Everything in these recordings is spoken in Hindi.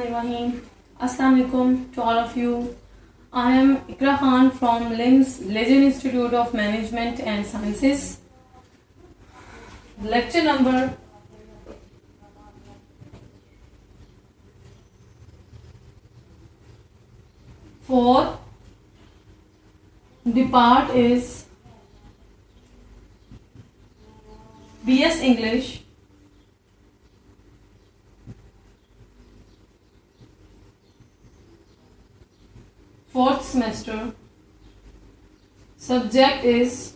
Bismillahirrahmanirrahim. Assalamu alaikum to all of you. I am Ikra Khan from LIMS Legend Institute of Management and Sciences. Lecture number 4. The part is BS English. Fourth semester. Subject is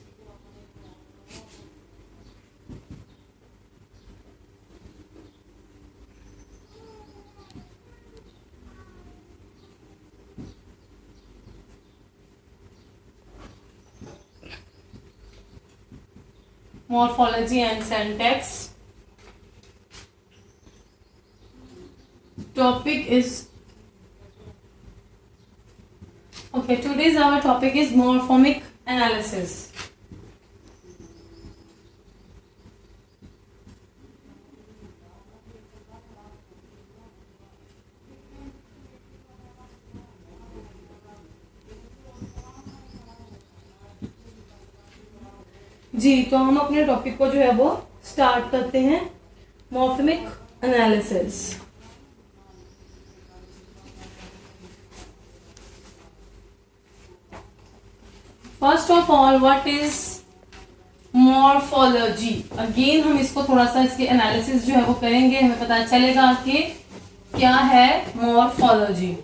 morphology and syntax. Topic is today's our topic is morphomic analysis. जी, तो हम अपने टॉपिक को जो है वो स्टार्ट करते हैं. Morphemic analysis. First of all, what is morphology? Again हम इसको थोड़ा सा इसके एनालिसिस जो है वो करेंगे, हमें पता चलेगा कि क्या है मॉर्फोलॉजी.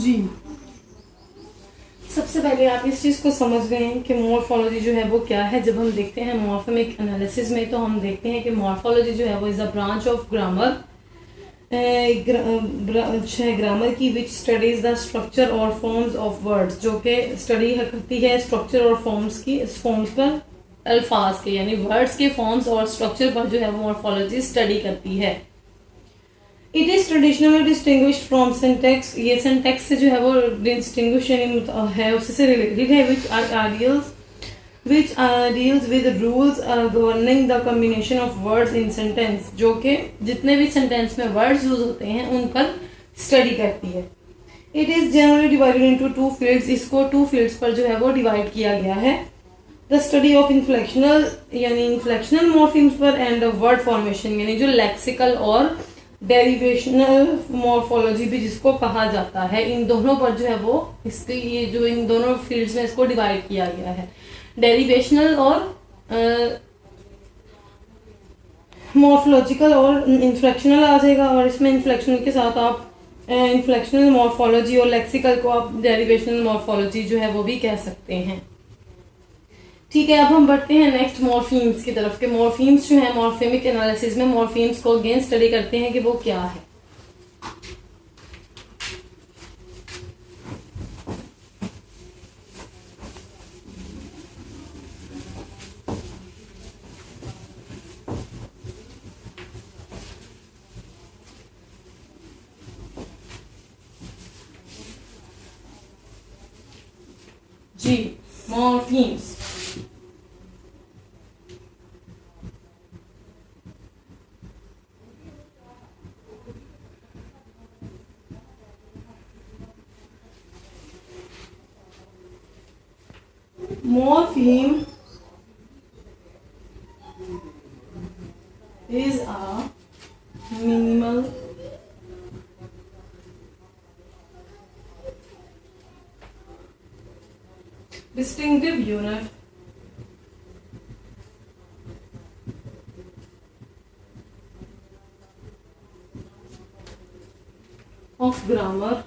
जी, सबसे पहले आप इस चीज़ को समझ गए हैं कि मॉर्फोलॉजी जो है वो क्या है। जब हम देखते हैं मॉर्फेमिक एनालिसिस में, तो हम देखते हैं कि मॉर्फोलॉजी जो है वो is a branch of grammar, branch है ग्रामर की, विच स्टडीज द स्ट्रक्चर और फॉर्म्स ऑफ वर्ड्स, जो कि स्टडी करती है स्ट्रक्चर और फॉर्म्स पर, अल्फाज के यानी वर्ड्स के फॉर्म्स और स्ट्रक्चर पर जो है वो मॉर्फोलॉजी स्टडी करती है। It is traditionally distinguished from syntax, ये सिंटेक्स से जो है वो डिस्टिंग्विश है, उससे रिलेटेड है, which deals with rules governing the combination of words in sentence, जो कि जितने भी सेंटेंस में वर्ड्स यूज होते हैं उन पर स्टडी करती है। It is generally divided into two fields, इसको टू फील्ड्स पर जो है वो डिवाइड किया गया है। द स्टडी ऑफ इन्फ्लेक्शनल यानी इन्फ्लेक्शनल मॉर्फिम्स पर, एंड वर्ड फॉर्मेशन यानी जो लेक्सिकल और डेरिवेशनल मॉर्फोलॉजी भी जिसको कहा जाता है, इन दोनों पर जो है वो इसकी ये जो इन दोनों फील्ड्स में इसको डिवाइड किया गया है। डेरिवेशनल और मॉर्फोलॉजिकल और इन्फ्लेक्शनल आ जाएगा, और इसमें इन्फ्लेक्शनल के साथ आप इन्फ्लेक्शनल मॉर्फोलॉजी और लेक्सिकल को आप डेरिवेशनल मॉर्फोलॉजी जो है वो भी कह सकते हैं। ठीक है, अब हम बढ़ते हैं नेक्स्ट मॉर्फीम्स की तरफ के मॉर्फीम्स जो है मॉर्फेमिक एनालिसिस में मॉर्फीम्स को अगेन स्टडी करते हैं कि वो क्या है। जी, morphemes. Morpheme is a minimal distinctive unit of grammar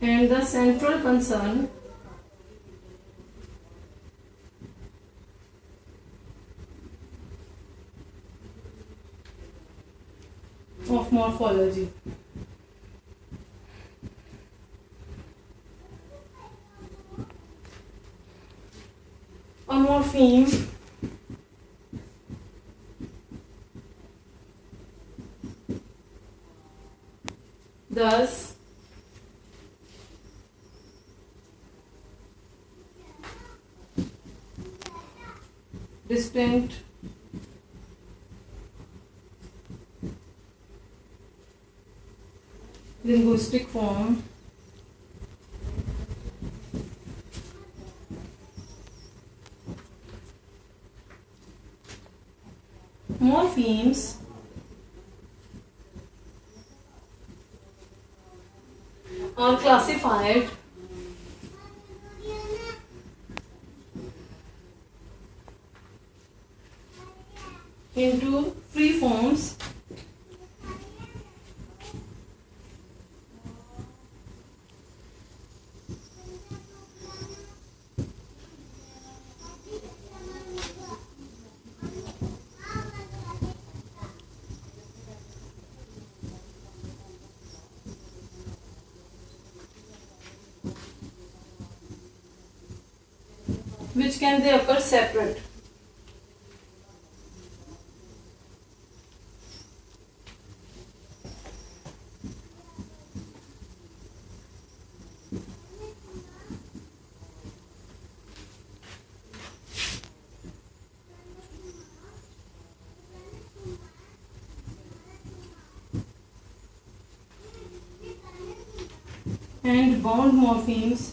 and the central concern of morphology. A morpheme thus distinct linguistic form morphemes are classified into free forms which can they occur separate. And bound morphemes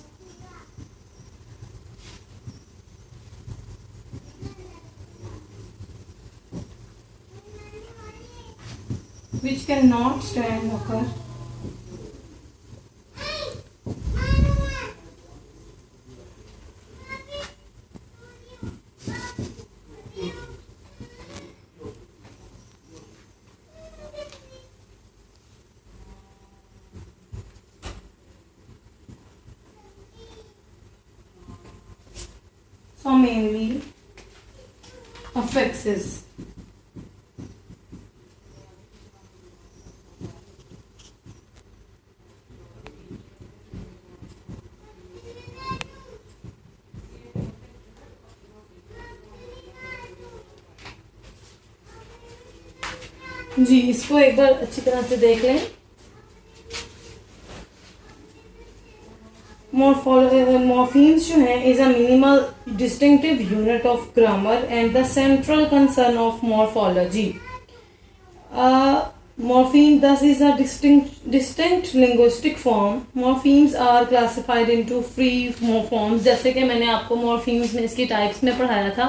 which cannot stand occur So mainly affixes. जी इसको एक बार अच्छी तरह से देख लें। Morphemes जो है is a minimal distinctive unit of grammar and the central concern of morphology. Morpheme thus is a distinct linguistic form. Morphemes are classified into free forms. जैसे कि मैंने आपको morphemes में इसकी types में पढ़ाया था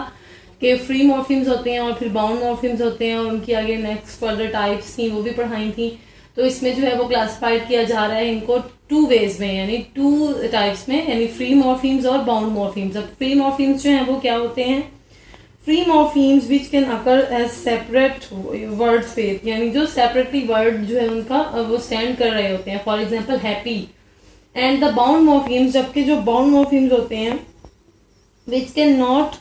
कि free morphemes होते हैं और फिर bound morphemes होते हैं और उनकी आगे next further types थी वो भी पढ़ाई थी। तो इसमें जो है वो क्लासिफाइड किया जा रहा है इनको टू वेज में यानी टू टाइप्स में यानी फ्री मॉर्फीम्स और बाउंड मॉर्फीम्स। अब फ्री मॉर्फीम्स जो हैं वो क्या होते हैं? Free morphemes which can occur as separate word faith यानी जो सेपरेटली वर्ड जो है उनका वो स्टैंड कर रहे होते हैं। For example happy. And the bound morphemes जबकि जो बाउंड मॉर्फीम्स होते हैं which can not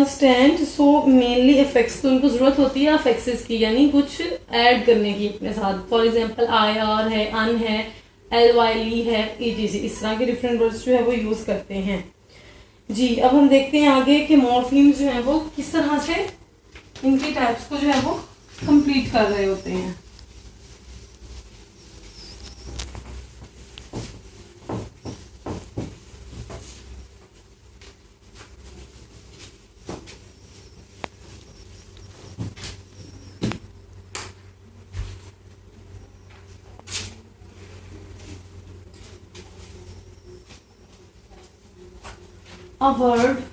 stand so mainly affects तो उनको जरूरत होती है अफेक्सेस की यानी कुछ ऐड करने की अपने साथ। फॉर एग्जांपल आई आर है, अन है, एल वाई ली है, ईटीसी इस तरह के डिफरेंट वर्ड्स जो है वो यूज करते हैं। जी अब हम देखते हैं आगे कि मॉर्फीम्स जो है वो किस तरह से इनकी टाइप्स को जो है वो कंप्लीट कर रहे होते हैं। A word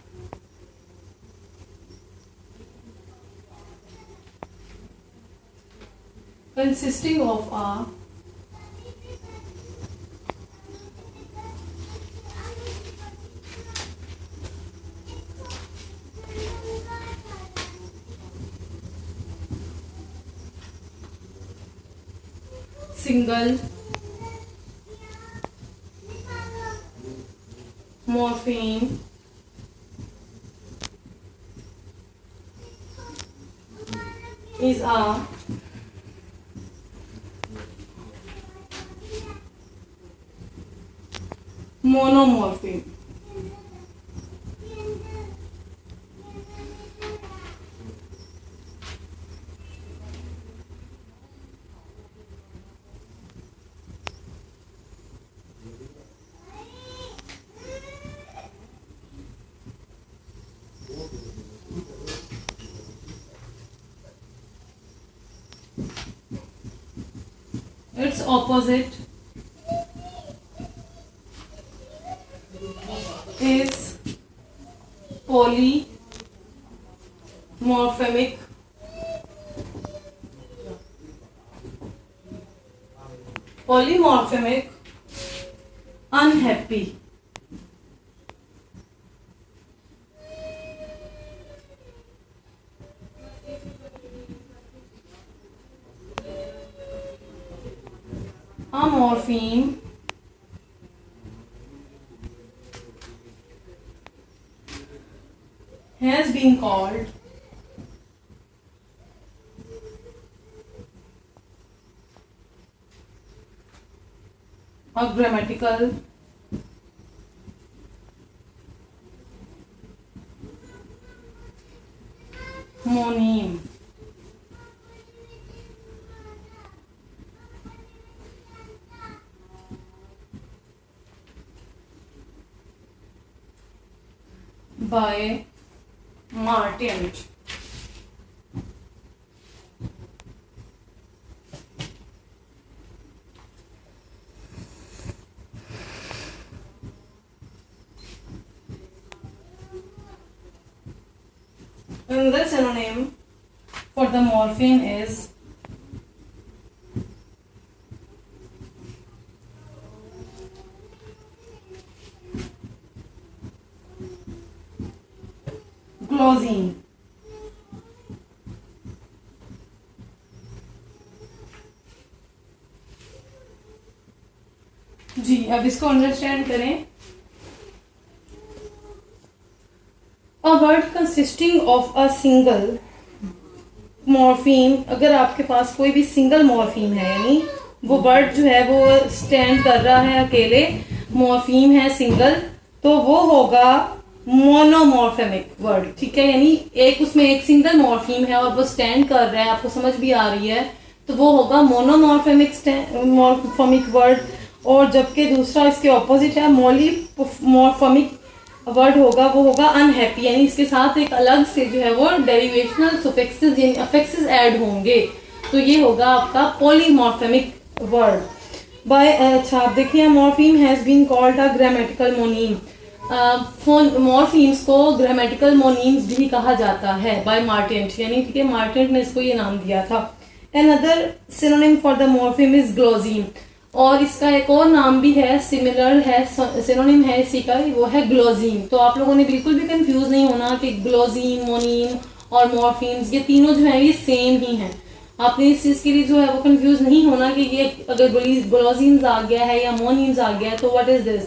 consisting of a single morpheme is a monomorpheme. Its opposite is polymorphemic. Polymorphemic, unhappy. A morpheme has been called a grammatical moneme. By Martin. Another synonym for the morpheme is glossine. जी अब इसको अंडरस्टैंड करें। A word consisting of a single morpheme, अगर आपके पास कोई भी सिंगल मॉर्फीम है, यानी वो वर्ड जो है वो स्टैंड कर रहा है अकेले, मॉर्फीम है सिंगल, तो वो होगा मोनोमॉर्फेमिक वर्ड। ठीक है, यानी एक उसमें एक सिंगल मॉर्फीम है और वो स्टैंड कर रहा है, आपको समझ भी आ रही है, तो वो होगा मोनोमॉर्फेमिक मॉर्फेमिक वर्ड। और जबकि दूसरा इसके ऑपोजिट है मॉलीमॉर्फेमिक वर्ड होगा, वो होगा अनहैप्पी, यानी इसके साथ एक अलग से जो है वो डेरिवेशनल सुफिक्सेस यानी अफिक्सेस ऐड होंगे, तो ये होगा आपका पॉलीमॉर्फेमिक वर्ड। बाय अच्छा आप देखिए, morpheme has been called a grammatical moneme. Morphemes को ग्रामेटिकल मोनीम्स भी कहा जाता है बाय मार्टेंट, यानी ठीक है मार्टेंट ने इसको ये नाम दिया था। Another synonym for the morpheme is glosseme, और इसका एक और नाम भी है, सिमिलर है, सिनोनिम है इसी का, वो है ग्लोजीम। तो आप लोगों ने बिल्कुल भी कंफ्यूज नहीं होना कि ग्लोजीम, मोनीम और मॉर्फीम्स ये तीनों जो है ये सेम ही हैं। आपने इस चीज के लिए जो है वो कंफ्यूज नहीं होना कि ये अगर ग्लोजीम्स आ गया है या मोनीम्स आ गया है तो what is this,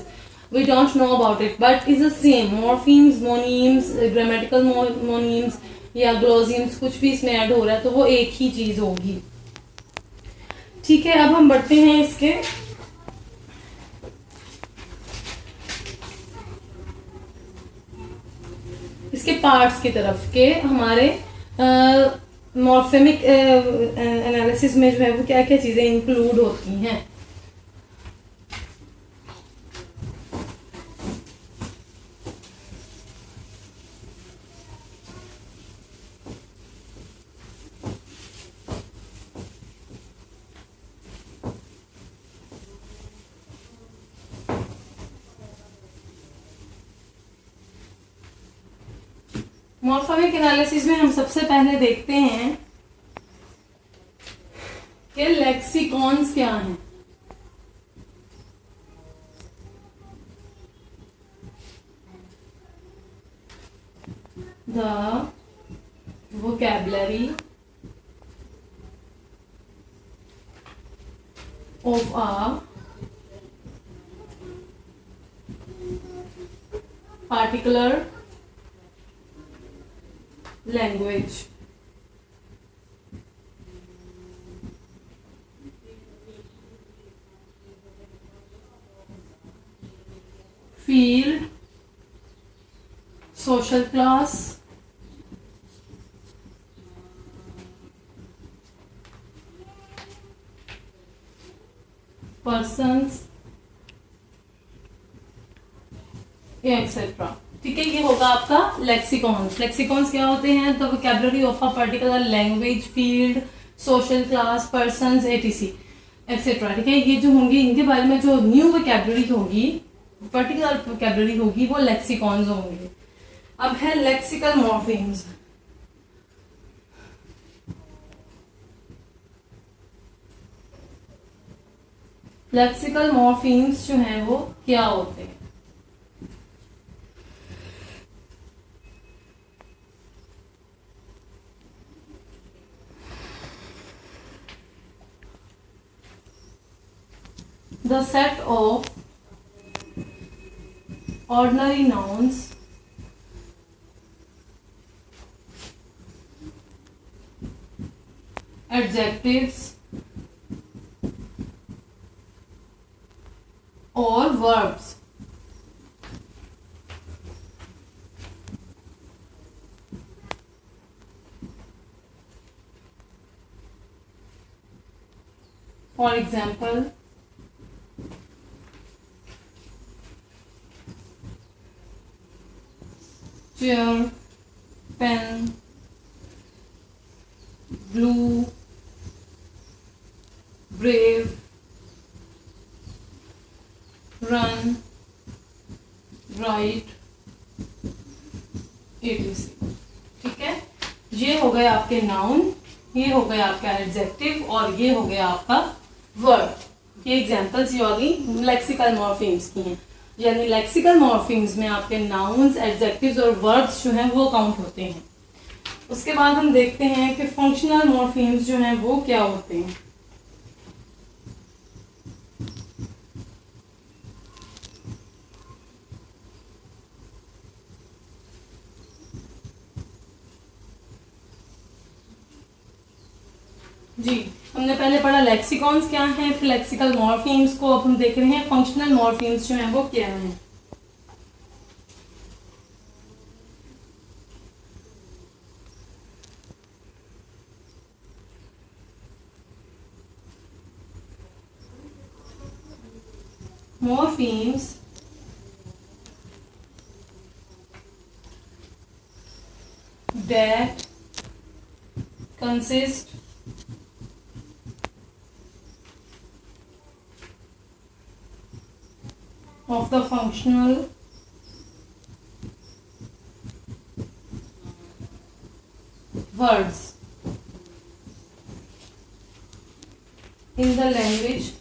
we don't know about it, but is the same. Morphemes, monemes, grammatical monemes या ग्लोजीम्स कुछ भी इसमें ऐड हो रहा है तो वो एक ही चीज होगी। ठीक है, अब हम बढ़ते हैं इसके पार्ट्स की तरफ के हमारे मॉर्फेमिक एनालिसिस में जो है वो क्या क्या चीजें इंक्लूड होती हैं। मॉर्फेमिक एनालिसिस में हम सबसे पहले देखते हैं कि लेक्सिकॉन्स क्या हैं। The vocabulary of a particular language. Field, social class, persons, etcetera. ठीक है, ये होगा आपका लेक्सिकॉन्स। लेक्सिकॉन्स क्या होते हैं, the vocabulary of a particular language, field, social class, persons, ETC etcetera. ठीक है, ये जो होंगी इनके बारे में जो न्यू वोकैबुलरी होगी, पर्टिकुलर वोकैबुलरी होगी, वो लेक्सिकॉन्स होंगे। अब है लेक्सिकल मॉर्फीम्स। लेक्सिकल मॉर्फीम्स जो हैं वो क्या होते हैं। The set of ordinary nouns adjectives or verbs for example chair, pen, blue, brave, run, write, etc. ठीक है, ये हो गए आपके नाउन, ये हो गया आपका एडजेक्टिव और ये हो गया आपका वर्ब। ये एग्जांपल्स ये वाली लेक्सिकल मॉर्फीम्स की हैं, यानी लेक्सिकल मॉर्फीम्स में आपके नाउन्स, एडजेक्टिव्स और वर्ब्स जो हैं वो काउंट होते हैं। उसके बाद हम देखते हैं कि फंक्शनल मॉर्फीम्स जो हैं वो क्या होते हैं। जी, हमने पहले पढ़ा लेक्सिकॉन्स क्या हैं, फिर लेक्सिकल मॉर्फीम्स को, अब हम देख रहे हैं फंक्शनल मॉर्फीम्स जो हैं वो क्या हैं। Morphemes that consist of the functional words in the language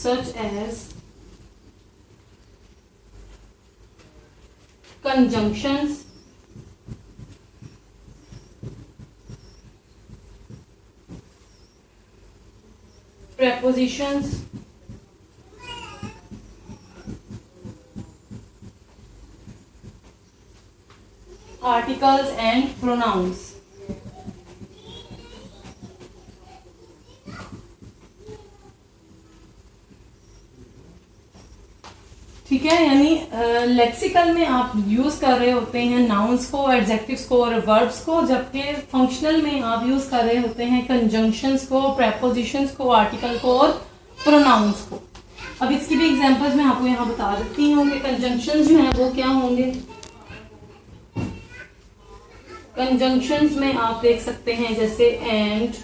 such as conjunctions, prepositions, articles and pronouns. ठीक है, यानी लेक्सिकल में आप यूज कर रहे होते हैं नाउन्स को, एडजेक्टिव्स को और वर्ब्स को, जबकि फंक्शनल में आप यूज कर रहे होते हैं कंजंक्शंस को, प्रेपोजिशंस को, आर्टिकल को और प्रोनाउंस को। अब इसकी भी एग्जांपल्स मैं आपको यहाँ बता देती हूँ कि कंजंक्शंस जो हैं वो क्या होंगे। कंजंक्शंस में आप देख सकते हैं जैसे एंड,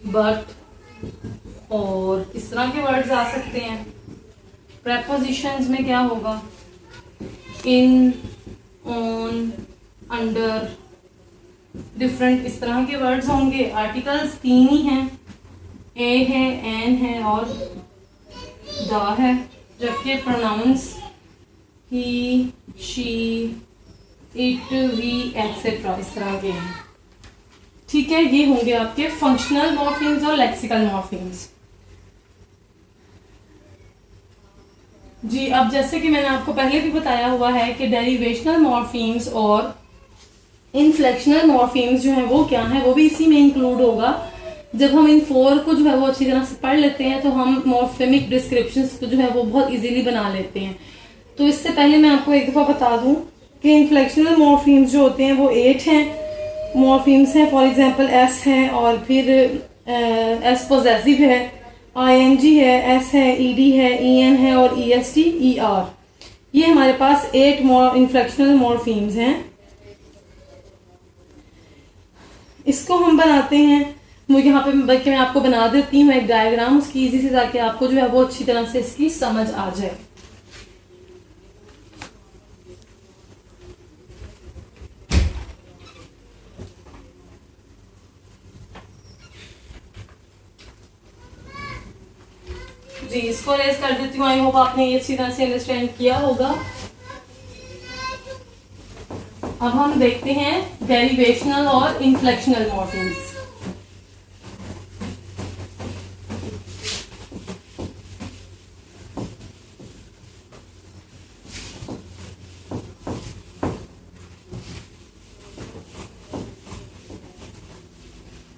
बट और इस तरह के वर्ड्स आ सकते हैं। प्रेपोजिशंस में क्या होगा, इन, ऑन, अंडर, डिफरेंट, इस तरह के वर्ड्स होंगे। आर्टिकल्स 3 ही हैं, ए है, एन है और द है, जबकि pronouns he, she, it, we etcetera इस तरह के हैं। ठीक है, ये होंगे आपके फंक्शनल मॉर्फीम्स और लेक्सिकल मॉर्फीम्स। जी, अब जैसे कि मैंने आपको पहले भी बताया हुआ है कि डेरिवेशनल मॉर्फीम्स और इनफ्लेक्शनल मॉर्फीम्स जो है वो क्या है, वो भी इसी में इंक्लूड होगा। जब हम इन 4 को जो है वो अच्छी तरह से पढ़ लेते हैं तो हम मॉर्फेमिक डिस्क्रिप्शंस को जो है वो बहुत इजीली बना लेते हैं। तो इससे पहले मैं आपको एक दफ़ा बता दूं कि इनफ्लेक्शनल मॉर्फीम्स जो होते हैं वो 8 हैं मॉर्फीम्स हैं। फॉर एग्जांपल एस है और फिर एस पोजेसिव है, आईएनजी है, एस है, ईडी है, ईएन है और ईएसटी, ईआर। ये हमारे पास 8 इनफ्लेक्शनल मॉर्फीम्स हैं। इसको हम बनाते हैं, मुझे यहाँ पे बल्कि मैं आपको बना देती हूँ एक डायग्राम उसकी इजी से, ताकि आपको जो है वो अच्छी तरह से इसकी समझ आ जाए। जी, इसको रेज कर देती हूँ। आई होप आपने ये अच्छी तरह से अंडरस्टैंड किया होगा। अब हम देखते हैं डेरिवेशनल और इनफ्लेक्शनल मॉर्फीम्स।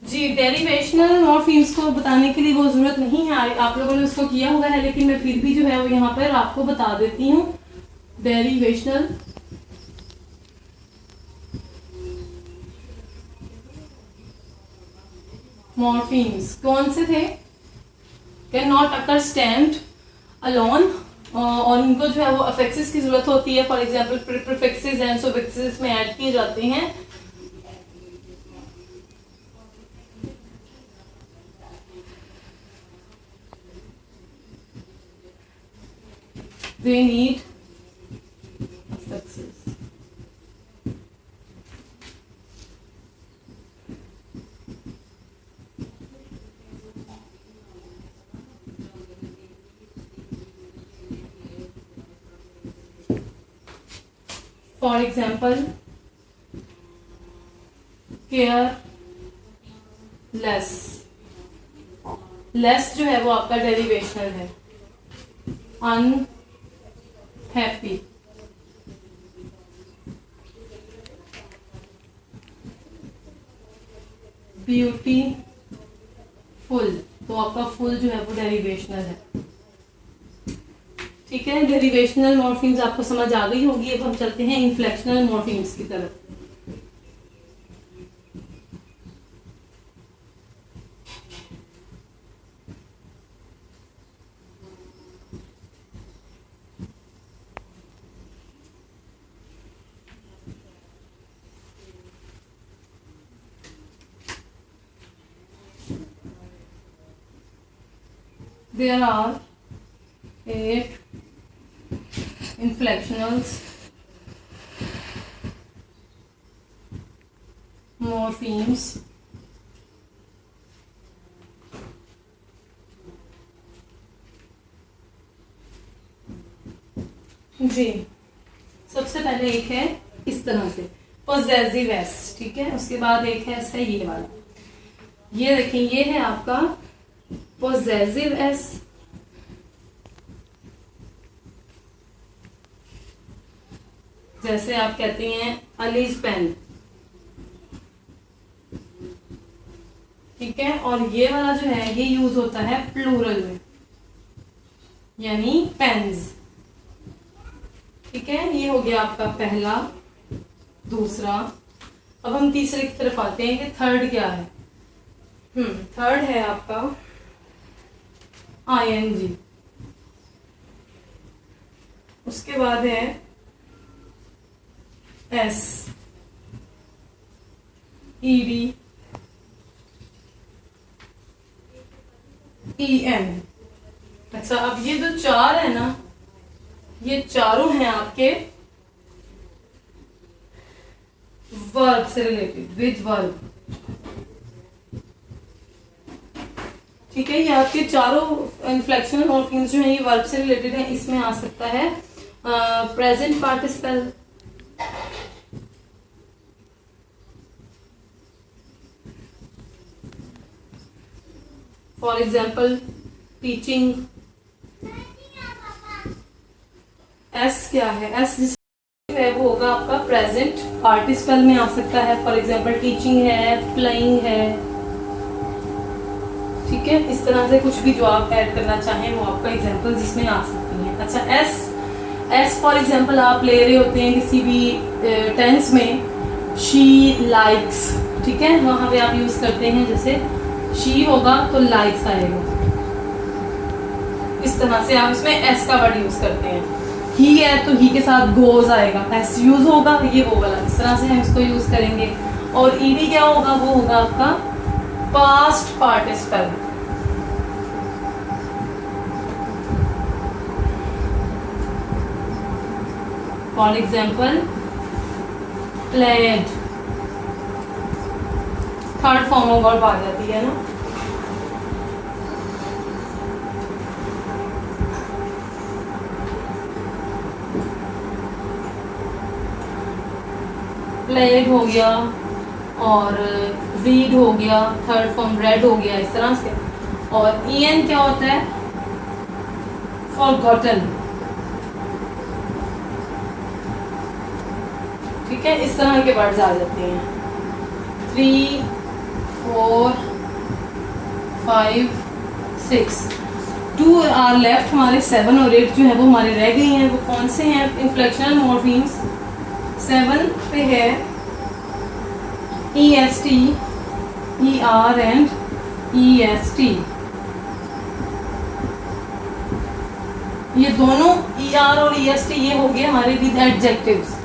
जी, डेरिवेशनल मॉर्फीम्स को बताने के लिए वो जरूरत नहीं है, आप लोगों ने उसको किया हुआ है, लेकिन मैं फिर भी जो है वो यहाँ पर आपको बता देती हूँ। डेरिवेशनल मॉर्फीम्स कौन से थे, can not occur stand alone, और इनको जो है वो अफेक्सेस की जरूरत होती है। फॉर एग्जाम्पल प्रीफिक्सेस एंड सुफिक्सेस में ऐड किए जाते हैं। They need affixes. For example, careless. Less जो है वो आपका डेरिवेशनल है। अनहैप्पी, ब्यूटीफुल, तो आपका फुल जो है वो डेरिवेशनल है। ठीक है, डेरिवेशनल मॉर्फीम्स आपको समझ आ गई होगी। अब हम चलते हैं इन्फ्लेक्शनल मॉर्फीम्स की तरफ। There are 8 inflectionals morphemes जी। सबसे पहले एक है इस तरह से पोजेसिव एस, ठीक है। उसके बाद एक है ऐसा ये वाला, ये देखें, ये है आपका पोजेसिव एस। जैसे आप कहते हैं अलीज पेन, ठीक है। और ये वाला जो है ये यूज होता है प्लूरल में, यानी पेन्स, ठीक है। ये हो गया आपका पहला, दूसरा। अब हम तीसरे की तरफ आते हैं कि थर्ड क्या है। थर्ड है आपका ING। उसके बाद है S, ED, EN। अच्छा, अब ये जो चार है ना, ये चारों हैं आपके वर्ब से रिलेटेड, विद वर्ब, ठीक है। ये आपके चारों इन्फ्लेक्शनल मॉर्फीम्स जो हैं ये वर्ब से रिलेटेड है। इसमें आ सकता है present participle, for example teaching. S क्या है, एस है वो होगा आपका प्रेजेंट पार्टिसिपल में आ सकता है। फॉर एग्जाम्पल टीचिंग है, प्लेइंग है, ठीक है। इस तरह से कुछ भी जो आप ऐड करना चाहें वो आपका एग्जाम्पल जिसमें आ सकती हैं। अच्छा, एस फॉर एग्जाम्पल आप ले रहे होते हैं किसी भी टेंस में, शी लाइक्स, ठीक है। वहां पे आप यूज करते हैं, जैसे शी होगा तो लाइक्स आएगा। इस तरह से आप इसमें एस का वर्ड यूज करते हैं। ही है तो ही के साथ गोज आएगा, एस यूज होगा, ये वो वाला, इस तरह से हम इसको यूज करेंगे। और ईडी क्या होगा, वो होगा आपका past participle. For example played, third form of verb आ जाती है ना। प्लेड हो गया और रीड हो गया, थर्ड फॉर्म रेड हो गया, इस तरह से। और EN क्या होता है, फॉरगॉटन, ठीक है। इस तरह के वर्ड्स आ जाते हैं। 3, 4, 5, 6, 2 आर लेफ्ट। हमारे 7 और 8 जो है वो हमारे रह गई हैं। वो कौन से हैं इन्फ्लेक्शनल मॉर्फीम्स? 7 पे है EST, ER एंड EST। ये दोनों ER और EST ये हो गए हमारे विद एडजेक्टिव्स।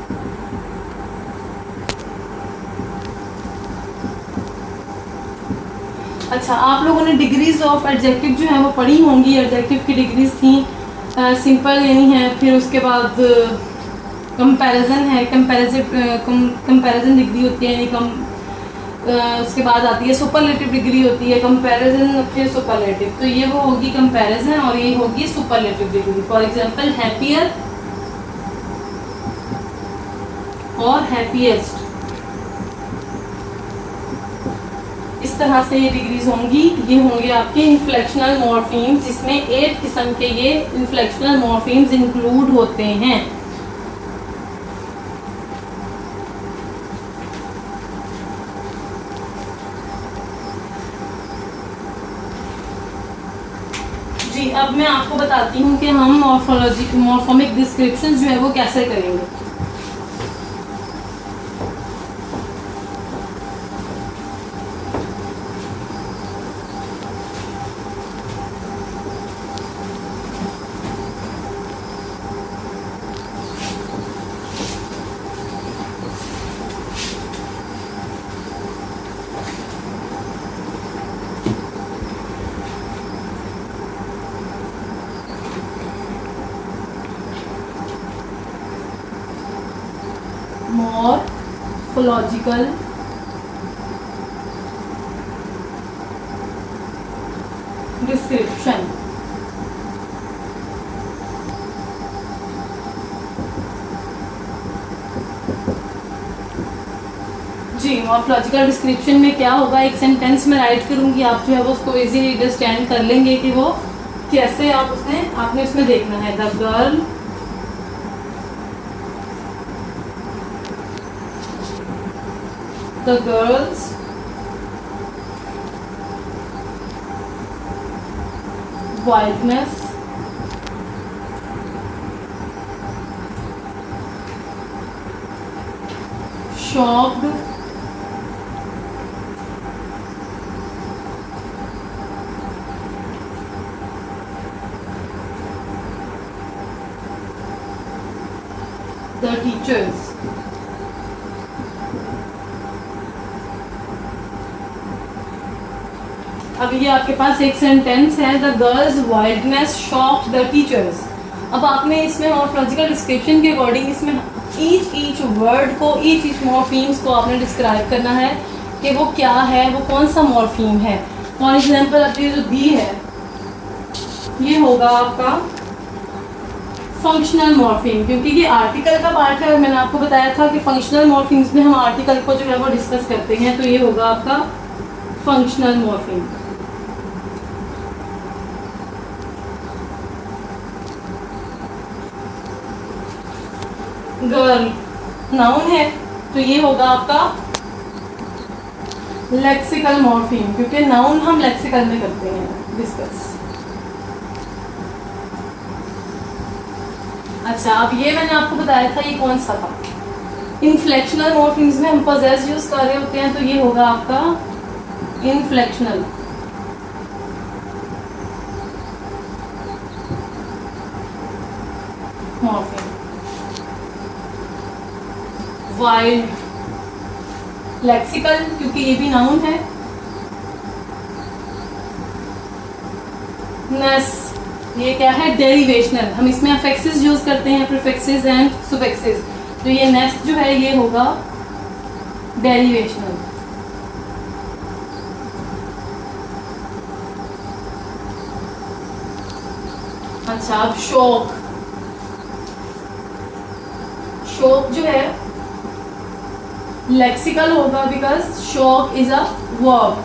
अच्छा, आप लोगों ने डिग्रीज ऑफ एडजेक्टिव जो है वो पढ़ी होंगी। एडजेक्टिव की डिग्रीज थी सिंपल यानी है, फिर उसके बाद कंपैरिजन है, कंपैरिजन डिग्री होती है, यानी उसके बाद आती है सुपरलेटिव डिग्री होती है, कंपैरिजन फिर सुपरलेटिव। तो ये वो होगी कंपैरिजन और ये होगी superlative degree. For example happier और हैप्पीएस्ट, इस तरह से ये डिग्रीज होंगी। ये होंगे आपके इन्फ्लेक्शनल मॉर्फीम्स, जिसमें 8 किस्म के ये इन्फ्लेक्शनल मॉर्फीम्स इंक्लूड होते हैं। जी, अब मैं आपको बताती हूँ कि हम मॉर्फोमिक डिस्क्रिप्शन जो है वो कैसे करेंगे। Morphological description. जी, मॉर्फोलॉजिकल डिस्क्रिप्शन में क्या होगा, एक सेंटेंस में राइट करूंगी, आप जो है वो उसको इजीली अंडरस्टैंड कर लेंगे कि वो कैसे आपने उसमें देखना है। The girl The girls wildness shocked the teachers। अब ये आपके पास एक सेंटेंस है, the girls wildness shocked the teachers. अब आपने इसमें मॉर्फोलॉजिकल डिस्क्रिप्शन के अकॉर्डिंग इसमें ईच वर्ड को, ईच मॉर्फीम्स को आपने डिस्क्राइब करना है कि वो क्या है, वो कौन सा मॉर्फीम है। फॉर एग्जाम्पल अपनी जो दी है ये होगा आपका फंक्शनल मॉर्फीम, क्योंकि ये आर्टिकल का पार्ट है और मैंने आपको बताया था कि फंक्शनल मॉर्फीम्स में हम आर्टिकल को जो है वो डिस्कस करते हैं। तो ये होगा आपका फंक्शनल मॉर्फीम। गर्ल नाउन है तो ये होगा आपका लेक्सिकल मॉर्फीम, क्योंकि नाउन हम लेक्सिकल में करते हैं डिस्कस। अच्छा, अब ये मैंने आपको बताया था, ये कौन सा था, इनफ्लेक्शनल मॉर्फीम्स में हम पोजेस यूज कर रहे होते हैं, तो ये होगा आपका इनफ्लेक्शनल। मॉर्फीम वाइल्ड लेक्सिकल, क्योंकि ये भी नाउन है। नेस ये क्या है, डेरिवेशनल, हम इसमें अफेक्सेस यूज करते हैं, प्रीफिक्सेस एंड सुफिक्सेस। तो ये नेस जो है ये होगा डेरिवेशनल। अच्छा, अब शॉक, शॉक जो है लेक्सिकल होगा because shock is a verb.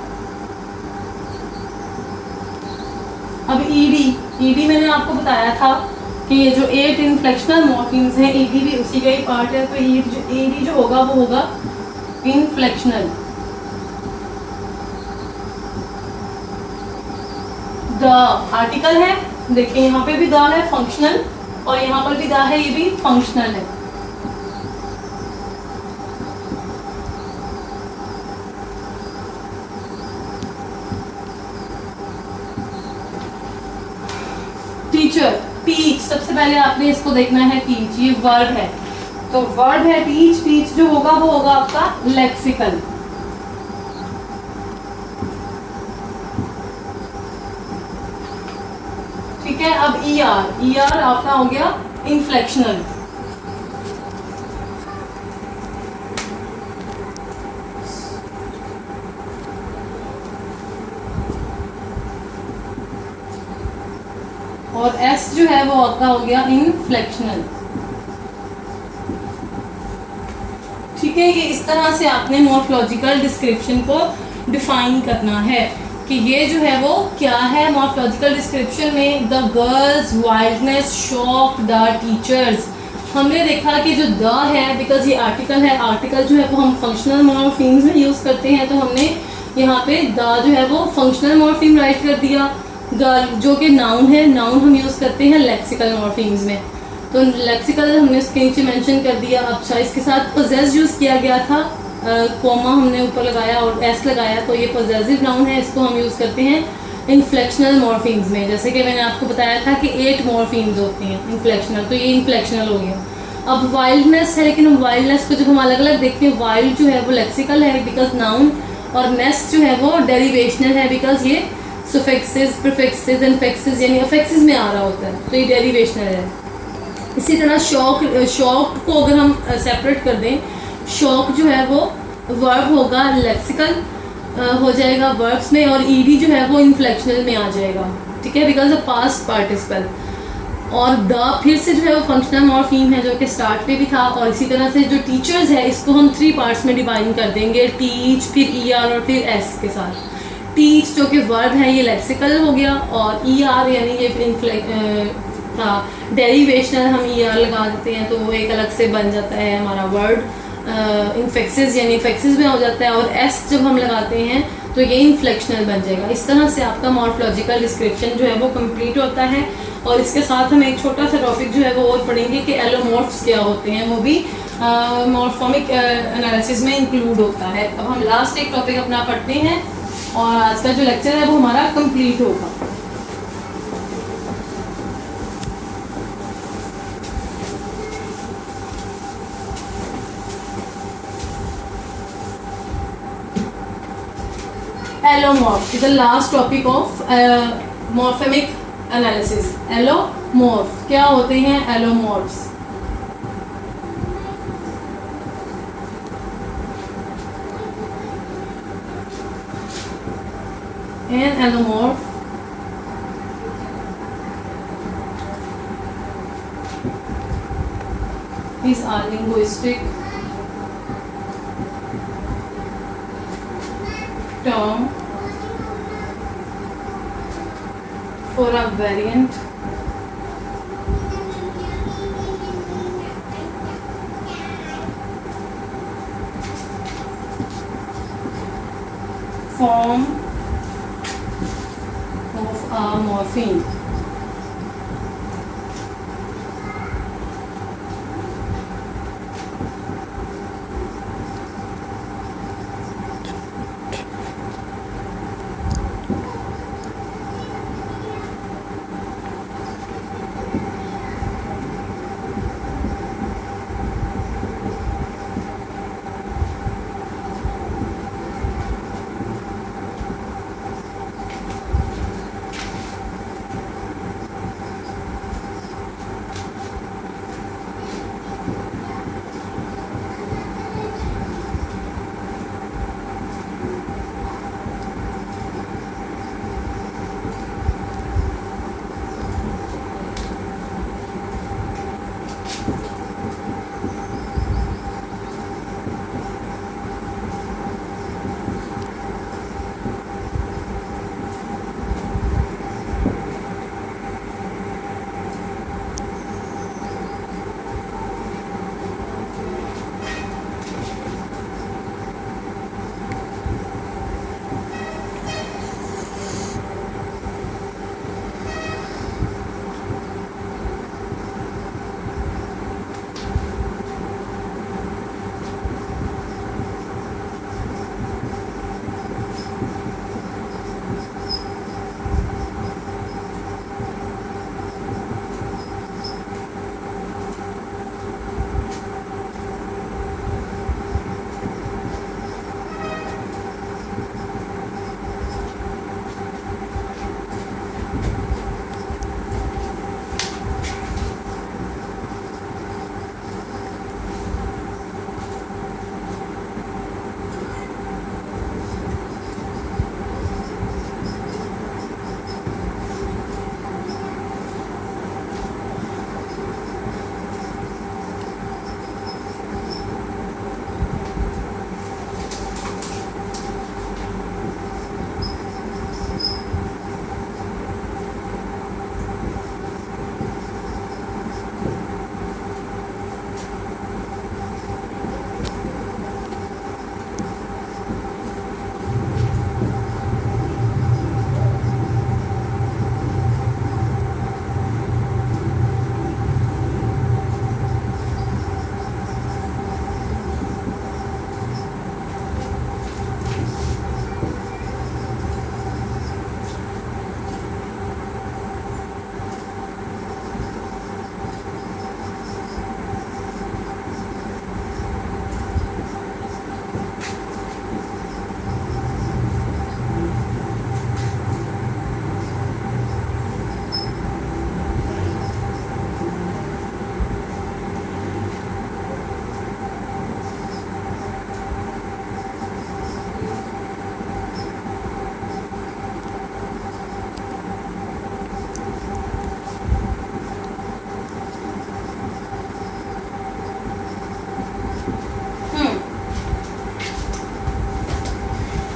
अब ईडी मैंने आपको बताया था कि ये जो 8 इनफ्लेक्शनल मॉर्फीम्स हैं, ईडी भी उसी का ही पार्ट है, तो ईडी जो होगा वो होगा इनफ्लेक्शनल। द आर्टिकल है, देखिए यहाँ पे भी द है फंक्शनल और यहाँ पर भी द है, ये भी फंक्शनल है। टीचर, टीच, सबसे पहले आपने इसको देखना है, टीच ये वर्ड है, तो वर्ड है टीच, टीच जो होगा वो होगा आपका लेक्सिकल। ठीक है, अब ईआर आपका हो गया इनफ्लेक्शनल। और एस जो है वो आपका हो गया इनफ्लेक्शनल। ठीक है, ये इस तरह से आपने मॉर्फोलॉजिकल डिस्क्रिप्शन को डिफाइन करना है कि ये जो है वो क्या है। मॉर्फोलॉजिकल डिस्क्रिप्शन में the girls wildness shock the teachers, हमने देखा कि जो द है बिकॉज ये आर्टिकल है, आर्टिकल जो है वो हम फंक्शनल मॉर्फीम्स में यूज करते हैं, तो हमने यहाँ पे द जो है वो फंक्शनल मॉर्फीम राइट कर दिया। गर्ल जो कि नाउन है, नाउन हम यूज़ करते हैं लेक्सिकल मॉर्फीम्स में। तो लेक्सिकल हमने उसके नीचे मेंशन कर दिया। अच्छा, इसके साथ पोजेस यूज़ किया गया था, कोमा हमने ऊपर लगाया और एस लगाया, तो ये पोजेसिव नाउन है, इसको हम यूज़ करते हैं इन्फ्लेक्शनल मॉर्फीम्स में। जैसे कि मैंने आपको बताया था कि 8 मॉर्फीम्स होती हैं इन्फ्लेक्शनल, तो ये इन्फ्लेक्शनल हो गया। अब वाइल्डनेस है, लेकिन हम वाइल्डनेस को जब हम अलग अलग देखते हैं, वाइल्ड जो है वो लेक्सिकल है बिकॉज नाउन, और नेस्ट जो है वो डेरिवेशनल है बिकॉज ये सुफिक्सेस, प्रीफिक्सेस, इनफिक्सेस यानी अफिक्सेस में आ रहा होता है, तो ये डेरिवेशनल है। इसी तरह शॉक को अगर हम सेपरेट कर दें, शॉक जो है वो वर्ब होगा, लेक्सिकल हो जाएगा वर्ब्स में, और ईडी जो है वो इन्फ्लेक्शनल में आ जाएगा, ठीक है, बिकॉज ऑफ पास्ट पार्टिसिपल। और द फिर से जो है वो फंक्शनल मॉर्फीम है जो कि स्टार्ट पे भी था। और इसी तरह से जो टीचर्स है इसको हम 3 पार्ट्स में डिवाइड कर देंगे, टीच, फिर ईआर और फिर एस के साथ। टीच जो कि वर्ब है ये लेक्सिकल हो गया, और ईआर यानी ये डेरिवेशनल, हम ईआर लगा देते हैं तो वो एक अलग से बन जाता है हमारा वर्ड, इन्फेक्सेस यानी इन्फेक्सेस में हो जाता है, और एस जब हम लगाते हैं तो ये इन्फ्लेक्शनल बन जाएगा। इस तरह से आपका मॉर्फोलॉजिकल डिस्क्रिप्शन जो है वो कंप्लीट होता है। और इसके साथ हम एक छोटा सा टॉपिक जो है वो और पढ़ेंगे कि एलोमॉर्फ्स क्या होते हैं, वो भी मॉर्फोमिक एनालिसिस में इंक्लूड होता है। अब हम लास्ट एक टॉपिक अपना पढ़ते हैं और आज का जो लेक्चर है वो हमारा कंप्लीट होगा। Allomorph is the last topic of morphemic analysis. Allomorph क्या होते हैं? Allomorphs an allomorph is a linguistic term for a variant form of a morpheme.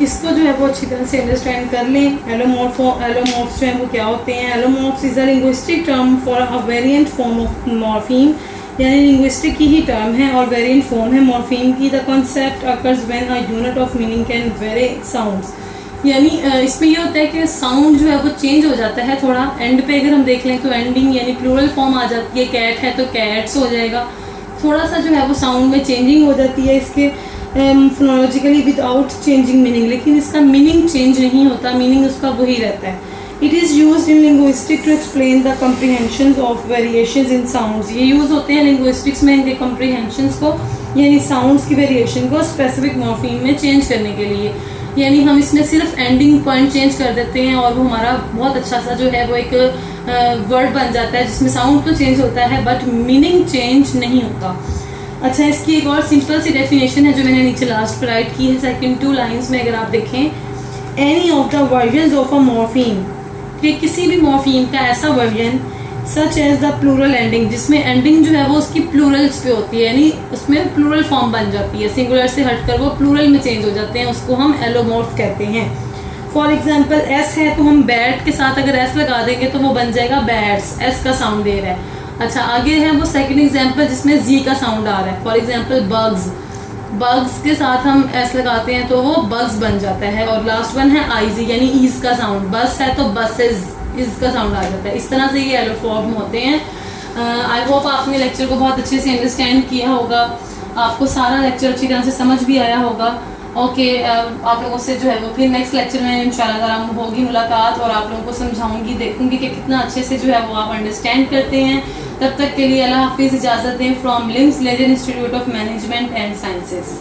इसको जो है वो अच्छी तरह से अंडरस्टैंड कर लें। एलोमॉर्फ्स जो है वो क्या होते हैं? Allomorphs is a linguistic term for a variant form of morpheme, यानी लिंग्विस्टिक की ही टर्म है और वेरिएंट फॉर्म है मॉर्फीम की। The concept occurs when a unit of meaning can vary sounds, यानी इसमें ये होता है कि साउंड जो है वो चेंज हो जाता है थोड़ा। एंड पे अगर हम देख लें तो एंडिंग यानी प्लूरल फॉर्म आ जाती है, कैट है तो कैट्स हो जाएगा। थोड़ा सा जो है वो साउंड में चेंजिंग हो जाती है इसके फोनोलॉजिकली विदाउट चेंजिंग मीनिंग, लेकिन इसका मीनिंग चेंज नहीं होता, मीनिंग उसका वही रहता है। It is use in linguistic to explain the comprehensions of variations in sounds. ये यूज़ होते हैं लिंग्विस्टिक्स में इनके कम्प्रीहेंशंस को, यानी साउंड्स की वेरिएशन को स्पेसिफिक मॉर्फीम में चेंज करने के लिए। यानी हम इसमें सिर्फ एंडिंग पॉइंट चेंज कर देते हैं और वो हमारा बहुत अच्छा सा जो है वो एक वर्ड बन जाता है जिसमें साउंड तो चेंज होता है बट मीनिंग चेंज नहीं होता। अच्छा, इसकी एक और सिंपल सी डेफिनेशन है जो मैंने नीचे लास्ट पर राइट की है सेकंड 2 लाइंस में। अगर आप देखें, any of the versions of a morpheme, कि किसी भी मॉर्फीम का ऐसा version such as the plural ending, जिसमें एंडिंग जो है वो उसकी प्लूरल्स पे होती है, यानी उसमें प्लूरल फॉर्म बन जाती है, सिंगुलर से हटकर वो प्लूरल में चेंज हो जाते हैं, उसको हम एलोमॉर्फ कहते हैं। फॉर एग्जाम्पल एस है तो हम बैट के साथ अगर एस लगा देंगे तो वो बन जाएगा बैट्स, एस का साउंड दे रहा है। अच्छा, आगे है वो सेकंड एग्जाम्पल जिसमें जी का साउंड आ रहा है। फॉर एग्जाम्पल बग्स, बग्स के साथ हम एस लगाते हैं तो वो बग्स बन जाता है। और लास्ट वन है आईजी यानी ईज का साउंड, बस है तो बसेज, इज का साउंड आ जाता है। इस तरह से ये एलोफॉर्म होते हैं। आई होप आपने लेक्चर को बहुत अच्छे से अंडरस्टैंड किया होगा, आपको सारा लेक्चर अच्छी तरह से समझ भी आया होगा। ओके, आप लोगों से जो है वो फिर नेक्स्ट लेक्चर में इंशाल्लाह ताला होगी मुलाकात और आप लोगों को समझाऊंगी, देखूंगी कि कितना अच्छे से जो है वो आप अंडरस्टैंड करते हैं। तब तक के लिए अल्लाह हाफिज़, इजाज़त दें from limbs legend institute of management and sciences.